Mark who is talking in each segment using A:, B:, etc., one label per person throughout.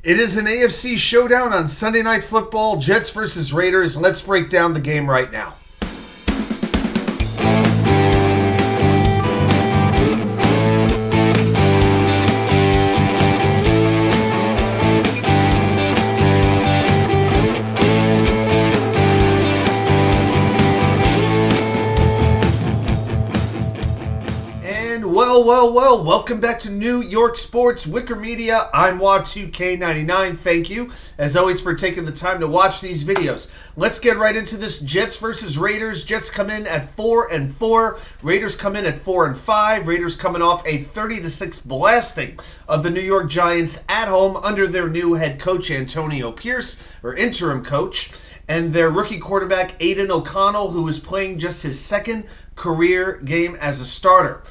A: It is an AFC showdown on Sunday Night Football, Jets versus Raiders. Let's break down the game right now. Well, welcome back to New York Sports WickerMedia. I'm Wah2K99. Thank you, as always, for taking the time to watch these videos. Let's get right into this Jets versus Raiders. Jets come in at 4-4. Raiders come in at 4-5. Raiders coming off a 30-6 blasting of the New York Giants at home under their new head coach, Antoniopierce, or interim coach, and their rookie quarterback, Aiden O'Connell, who is playing just his second career game as a starter.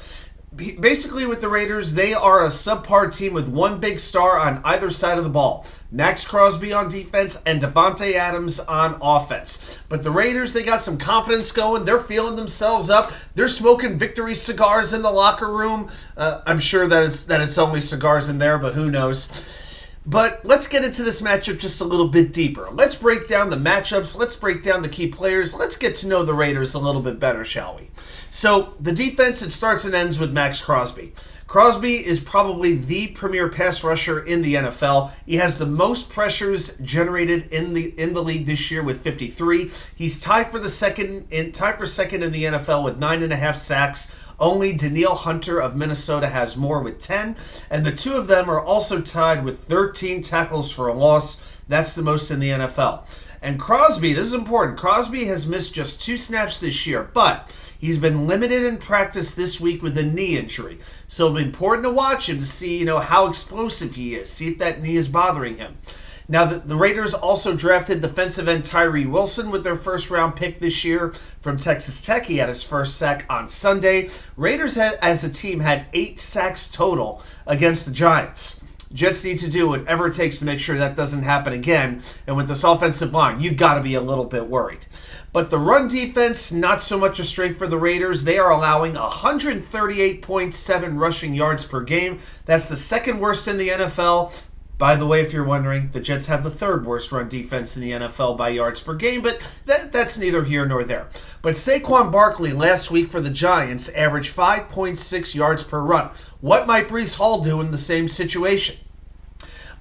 A: Basically, with the Raiders, they are a subpar team with one big star on either side of the ball. maxxcrosby on defense and davanteadams on offense. But the Raiders, they got some confidence going. They're feeling themselves up. They're smoking victory cigars in the locker room. I'm sure that it's only cigars in there, but who knows. But let's get into this matchup just a little bit deeper. Let's break down the matchups. Let's break down the key players. Let's get to know the Raiders a little bit better, shall we? So the defense, it starts and ends with maxxcrosby. Crosby is probably the premier pass rusher in the NFL. He has the most pressures generated in the league this year with 53. He's tied for second in the NFL with 9.5 sacks. Only Danielle Hunter of Minnesota has more with 10, and the two of them are also tied with 13 tackles for a loss. That's the most in the NFL. And Crosby, this is important, Crosby has missed just 2 snaps this year, but he's been limited in practice this week with a knee injury. So it'll be important to watch him to see, how explosive he is, see if that knee is bothering him. Now, the Raiders also drafted defensive end tyreewilson with their first-round pick this year from Texas Tech. He had his first sack on Sunday. Raiders, as a team, had 8 sacks total against the Giants. Jets need to do whatever it takes to make sure that doesn't happen again. And with this offensive line, you've got to be a little bit worried. But the run defense, not so much a strength for the Raiders. They are allowing 138.7 rushing yards per game. That's the second worst in the NFL. By the way, if you're wondering, the Jets have the third worst run defense in the NFL by yards per game, but that's neither here nor there. But Saquon Barkley last week for the Giants averaged 5.6 yards per run. What might breecehall do in the same situation?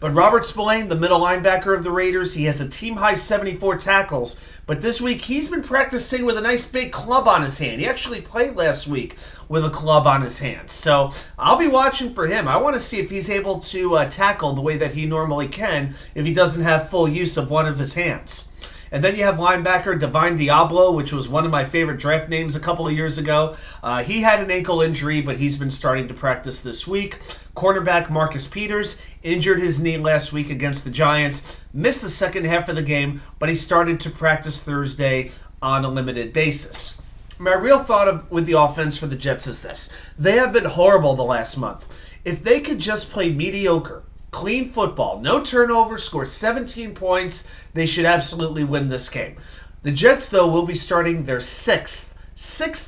A: But Robertspillane, the middle linebacker of the Raiders, he has a team-high 74 tackles. But this week, he's been practicing with a nice big club on his hand. He actually played last week with a club on his hand. So I'll be watching for him. I want to see if he's able to tackle the way that he normally can if he doesn't have full use of one of his hands. And then you have linebacker Divine Diablo, which was one of my favorite draft names a couple of years ago. He had an ankle injury, but he's been starting to practice this week. Cornerback Marcuspeters injured his knee last week against the Giants, missed the second half of the game, but he started to practice Thursday on a limited basis. My real thought with the offense for the Jets is this. They have been horrible the last month. If they could just play mediocre, clean football, no turnovers, score 17 points, they should absolutely win this game. The Jets, though, will be starting their sixth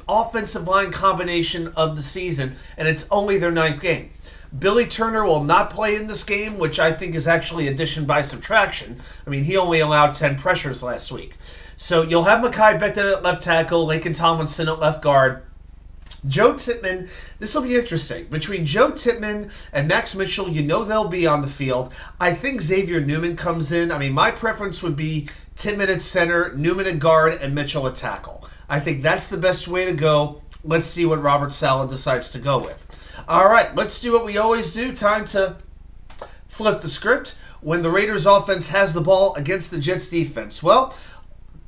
A: offensive line combination of the season, and it's only their 9th game. Billy Turner will not play in this game, which I think is actually addition by subtraction. I mean, he only allowed 10 pressures last week. So you'll have Mekhi Becton at left tackle, Laken Tomlinson at left guard. Joe Tippmann, this will be interesting. Between Joe Tippmann and Max Mitchell, they'll be on the field. I think Xavier Newman comes in. I mean, my preference would be Tippmann at center, Newman at guard, and Mitchell at tackle. I think that's the best way to go. Let's see what Robert Saleh decides to go with. All right, let's do what we always do. Time to flip the script. When the Raiders offense has the ball against the Jets defense, well,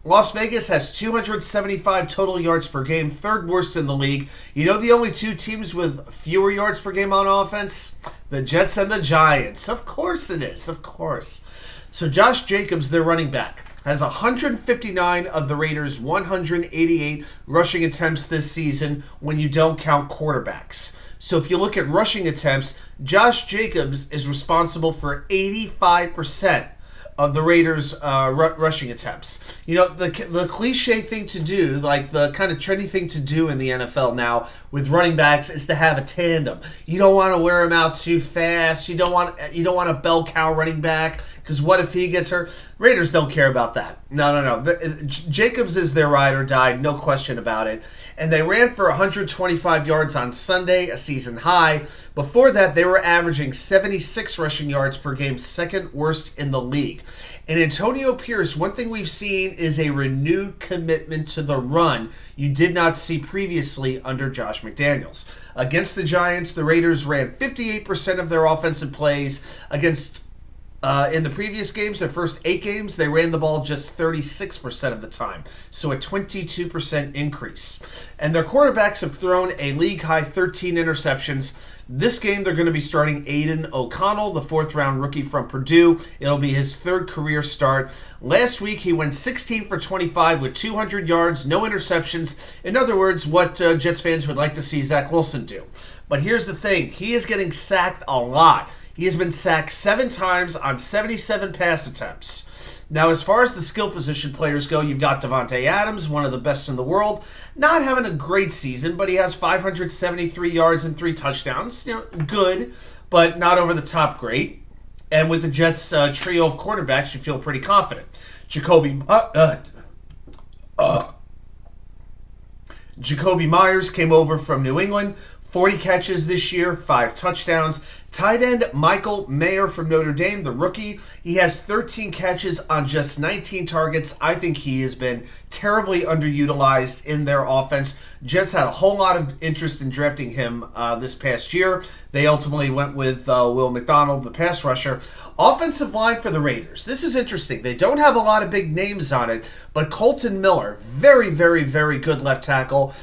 A: Las Vegas has 275 total yards per game, 3rd worst in the league. The only 2 teams with fewer yards per game on offense? The Jets and the Giants. Of course it is, of course. So Josh Jacobs, their running back, has 159 of the Raiders' 188 rushing attempts this season when you don't count quarterbacks. So if you look at rushing attempts, Josh Jacobs is responsible for 85% of the Raiders' rushing attempts. You know, the cliche thing to do, like the kind of trendy thing to do in the NFL now with running backs, is to have a tandem. You don't want to wear them out too fast. You don't want a bell cow running back, because what if he gets hurt? Raiders don't care about that. No. Jacobs is their ride or die, no question about it. And they ran for 125 yards on Sunday, a season high. Before that, they were averaging 76 rushing yards per game, second worst in the league. And Antoniopierce, one thing we've seen is a renewed commitment to the run you did not see previously under Josh McDaniels. Against the Giants, the Raiders ran 58% of their offensive plays. In the previous games, their first 8 games, they ran the ball just 36% of the time. So a 22% increase. And their quarterbacks have thrown a league-high 13 interceptions. This game, they're going to be starting Aiden O'Connell, the 4th-round rookie from Purdue. It'll be his 3rd career start. Last week, he went 16 for 25 with 200 yards, no interceptions. In other words, what Jets fans would like to see Zach Wilson do. But here's the thing. He is getting sacked a lot. He has been sacked 7 times on 77 pass attempts. Now, as far as the skill position players go, you've got Davanteadams, one of the best in the world. Not having a great season, but he has 573 yards and 3 touchdowns. You know, good, but not over the top great. And with the Jets' trio of cornerbacks, you feel pretty confident. Jakobimeyers came over from New England. 40 catches this year, 5 touchdowns. Tight end michaelmayer from Notre Dame, the rookie. He has 13 catches on just 19 targets. I think he has been terribly underutilized in their offense. Jets had a whole lot of interest in drafting him this past year. They ultimately went with Will McDonald, the pass rusher. Offensive line for the Raiders. This is interesting. They don't have a lot of big names on it, but Koltonmiller, very, very, very good left tackle,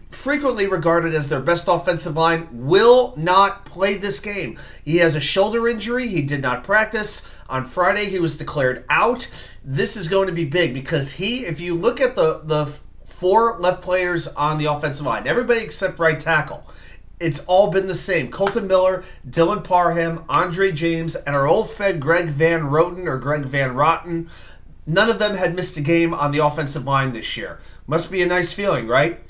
A: frequently regarded as their best offensive line, will not play this game. He has a shoulder injury. He did not practice. On Friday, he was declared out. This is going to be big because if you look at the 4 left players on the offensive line, everybody except right tackle, it's all been the same. Koltonmiller, Dylan Parham, Andre James, and our old Fed Greg Van Roten or Greg Van Rotten. None of them had missed a game on the offensive line this year. Must be a nice feeling, right?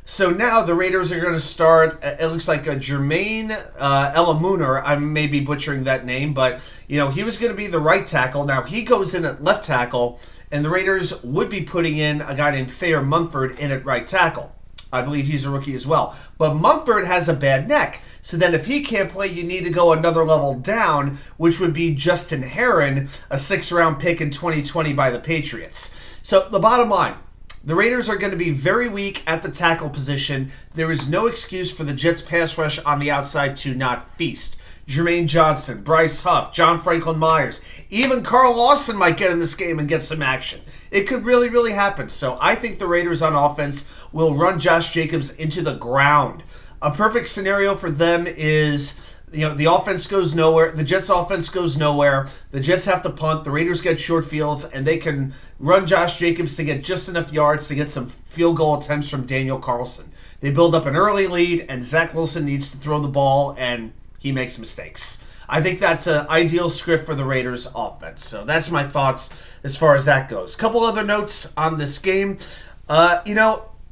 A: So now the Raiders are going to start, it looks like a Jermaine Elamuner. I may be butchering that name, but he was going to be the right tackle. Now he goes in at left tackle, and the Raiders would be putting in a guy named Thayer Mumford in at right tackle. I believe he's a rookie as well. But Mumford has a bad neck. So then if he can't play, you need to go another level down, which would be Justin Herron, a 6th-round pick in 2020 by the Patriots. So the bottom line, the Raiders are going to be very weak at the tackle position. There is no excuse for the Jets' pass rush on the outside to not feast. JermaineJohnson, brycehuff, johnfranklinmyers, even Carl Lawson might get in this game and get some action. It could really, really happen. So I think the Raiders on offense will run Josh Jacobs into the ground. A perfect scenario for them is, the offense goes nowhere. The Jets' offense goes nowhere. The Jets have to punt. The Raiders get short fields, and they can run Josh Jacobs to get just enough yards to get some field goal attempts from Danielcarlson. They build up an early lead, and Zach Wilson needs to throw the ball, and he makes mistakes. I think that's an ideal script for the Raiders' offense. So that's my thoughts as far as that goes. A couple other notes on this game.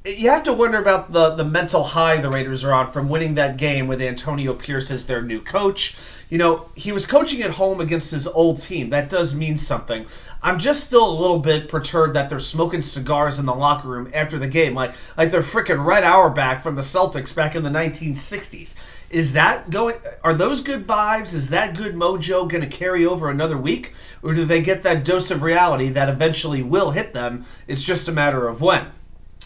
A: You have to wonder about the mental high the Raiders are on from winning that game with Antoniopierce as their new coach. He was coaching at home against his old team. That does mean something. I'm just still a little bit perturbed that they're smoking cigars in the locker room after the game, like they're freaking Red Auerbach from the Celtics back in the 1960s. Are those good vibes? Is that good mojo going to carry over another week? Or do they get that dose of reality that eventually will hit them? It's just a matter of when.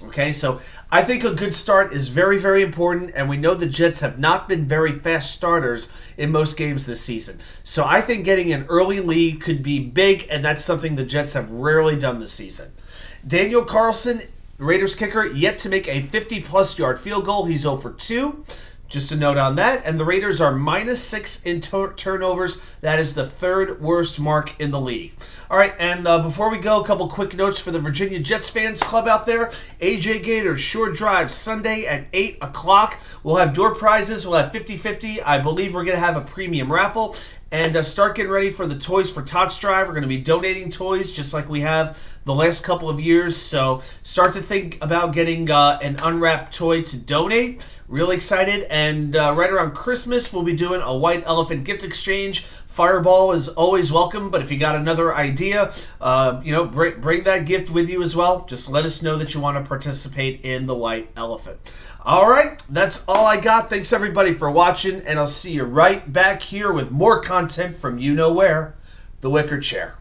A: Okay, so I think a good start is very, very important, and we know the Jets have not been very fast starters in most games this season. So I think getting an early lead could be big, and that's something the Jets have rarely done this season. Danielcarlson, Raiders kicker, yet to make a 50-plus yard field goal. He's 0 for 2. Just a note on that. And the Raiders are -6 in turnovers. That is the 3rd worst mark in the league. All right, and before we go, a couple quick notes for the Virginia Jets fans club out there. AJ Gators Shore Drive Sunday at 8 o'clock. We'll have door prizes. We'll have 50-50. I believe we're going to have a premium raffle. and start getting ready for the Toys for Tots drive. We're going to be donating toys just like we have the last couple of years. So start to think about getting an unwrapped toy to donate. Really excited. And right around Christmas, we'll be doing a white elephant gift exchange. Fireball is always welcome, but if you got another idea, bring that gift with you as well. Just let us know that you want to participate in the white elephant. All right, that's all I got. Thanks everybody for watching, and I'll see you right back here with more content from you know where, the Wicker Chair.